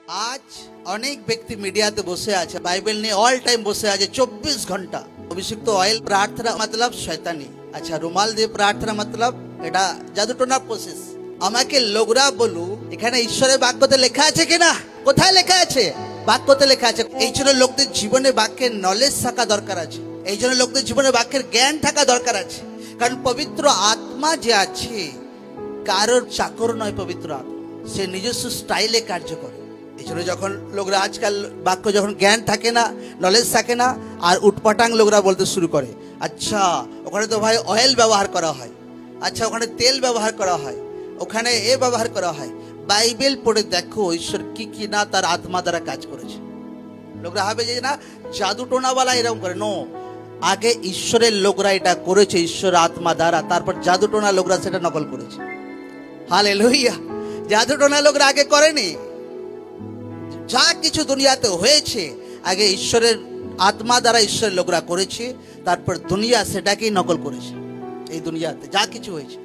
আজ অনেক ব্যক্তি মিডিয়াতে বসে আছে, বাইবেল নিয়ে অল টাইম বসে আছে 24 ঘন্টা। অভিষিক্ত অয়েল প্রার্থনা মতলব শয়তানি, আচ্ছা রুমাল দিয়ে প্রার্থনা মতলব এটা জাদুটোনা প্রসেস। আমাকে লোকরা বলু এখানে ঈশ্বরের বাক্যতে লেখা আছে কিনা, কোথায় লেখা আছে? বাক্যতে লেখা আছে। এই জন্য লোকদের জীবনে বাক্যের নলেজ থাকা দরকার আছে, এই জন্য লোকদের জীবনে বাক্যের জ্ঞান থাকা দরকার আছে। কারণ পবিত্র আত্মা যে আছে কারোর চাকর নয়, পবিত্র আত্মা সে নিজস্ব স্টাইলে কার্য করে। এই জন্য যখন লোকরা আজকাল বাক্য যখন জ্ঞান থাকে না, নলেজ থাকে না, আর উটপাটাং লোকরা বলতে শুরু করে, আচ্ছা ওখানে তো ভাই অয়েল ব্যবহার করা হয়, আচ্ছা ওখানে তেল ব্যবহার করা হয়, ওখানে এ ব্যবহার করা হয়। বাইবেল পড়ে দেখো ঈশ্বর কি কি না তার আত্মা দ্বারা কাজ করেছে। লোকরা ভাবে যে না জাদুটোনাওয়ালা এরকম করে, নো, আগে ঈশ্বরের লোকরা এটা করেছে ঈশ্বর আত্মা দ্বারা, তারপর জাদুটোনা লোকরা সেটা নকল করেছে। হালেলুয়া। জাদুটোনা লোকরা আগে করেনি। যা কিছু দুনিয়াতে হয়েছে আগে ঈশ্বরের আত্মা দ্বারা ঈশ্বরের লোকরা করেছে, তারপর দুনিয়া সেটাকেই নকল করেছে। এই দুনিয়াতে যা কিছু হয়েছে